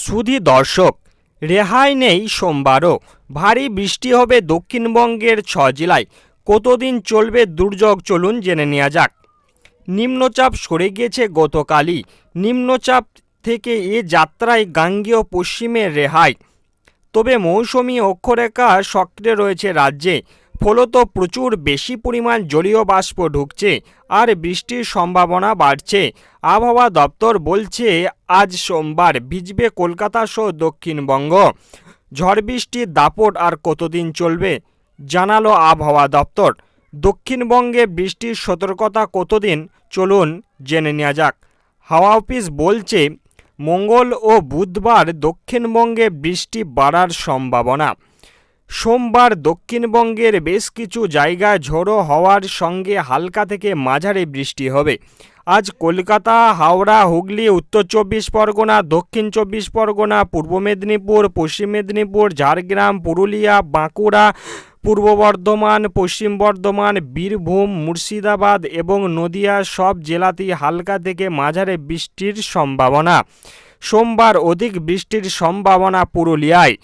সুধী দর্শক, রেহাই নেই সোমবারও। ভারী বৃষ্টি হবে দক্ষিণবঙ্গের 6 জেলায়। কতদিন চলবে দুর্যোগ, চলুন জেনে নেওয়া যাক। নিম্নচাপ সরে গিয়েছে গতকালই। নিম্নচাপ থেকে এ যাত্রায় গাঙ্গেয় পশ্চিমের রেহাই। তবে মৌসুমি অক্ষরেখা সক্রিয় রয়েছে রাজ্যে, ফলত প্রচুর বেশি পরিমাণ জলীয় বাষ্প ঢুকছে আর বৃষ্টির সম্ভাবনা বাড়ছে। আবহাওয়া দপ্তর বলছে আজ সোমবার ভিজবে কলকাতা সহ দক্ষিণবঙ্গ। ঝড় বৃষ্টির দাপট আর কতদিন চলবে জানালো আবহাওয়া দপ্তর। দক্ষিণবঙ্গে বৃষ্টির সতর্কতা কতদিন, চলুন জেনে নেওয়া যাক। হাওয়া অফিস বলছে মঙ্গল ও বুধবার দক্ষিণবঙ্গে বৃষ্টি বাড়ার সম্ভাবনা। সোমবার দক্ষিণবঙ্গের বেশ কিছু জায়গায় ঝোড়ো হওয়ার সঙ্গে হালকা থেকে মাঝারি বৃষ্টি হবে। আজ কলকাতা, হাওড়া, হুগলি, উত্তর 24 পরগনা, দক্ষিণ 24 পরগনা, পূর্ব মেদিনীপুর, পশ্চিম মেদিনীপুর, ঝাড়গ্রাম, পুরুলিয়া, বাঁকুড়া, পূর্ব বর্ধমান, পশ্চিম বর্ধমান, বীরভূম, মুর্শিদাবাদ এবং নদিয়া সব জেলাতেই হালকা থেকে মাঝারি বৃষ্টির সম্ভাবনা। সোমবার অধিক বৃষ্টির সম্ভাবনা পুরুলিয়ায়।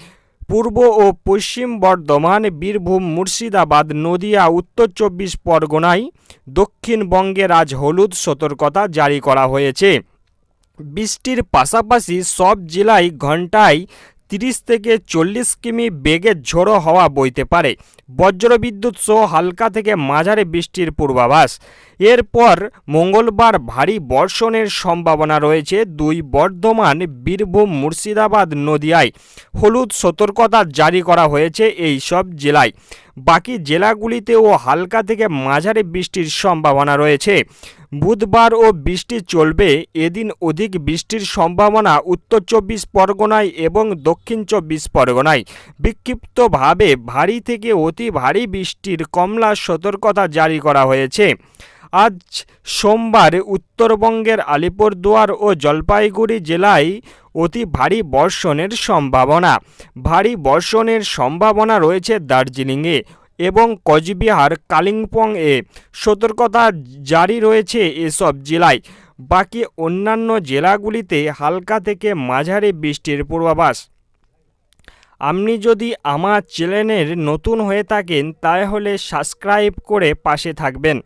পূর্ব ও পশ্চিম বর্ধমান, বীরভূম, মুর্শিদাবাদ, নদিয়া, উত্তর 24 পরগনায়। দক্ষিণবঙ্গের আজ হলুদ সতর্কতা জারি করা হয়েছে। বৃষ্টির পাশাপাশি সব জেলায় ঘন্টায় 30 থেকে 40 কিমি বেগে ঝোড়ো হাওয়া বইতে পারে। বজ্রবিদ্যুৎ সহ হালকা থেকে মাঝারি বৃষ্টির পূর্বাভাস। এরপর মঙ্গলবার ভারী বর্ষণের সম্ভাবনা রয়েছে। বর্ধমান, বীরভূম, মুর্শিদাবাদ, নদিয়ায় হলুদ সতর্কতা জারি করা হয়েছে এই সব জেলায়। বাকি জেলাগুলিতেও হালকা থেকে মাঝারি বৃষ্টির সম্ভাবনা রয়েছে। বুধবার ও বৃষ্টি চলবে। এদিন অধিক বৃষ্টির সম্ভাবনা উত্তর 24 পরগনায় এবং দক্ষিণ 24 পরগনায়। বিক্ষিপ্তভাবে ভারী থেকে অতি ভারী বৃষ্টির কমলা সতর্কতা জারি করা হয়েছে। আজ সোমবার উত্তরবঙ্গের আলিপুরদুয়ার ও জলপাইগুড়ি জেলায় অতি ভারী বর্ষণের সম্ভাবনা। ভারী বর্ষণের সম্ভাবনা রয়েছে দার্জিলিংয়ে এবং কোচবিহার, কালিম্পংয়ে। সতর্কতা জারি রয়েছে এসব জেলায়। বাকি অন্যান্য জেলাগুলিতে হালকা থেকে মাঝারি বৃষ্টির পূর্বাভাস। আপনি যদি আমার চ্যানেলের নতুন হয়ে থাকেন তাহলে সাবস্ক্রাইব করে পাশে থাকবেন।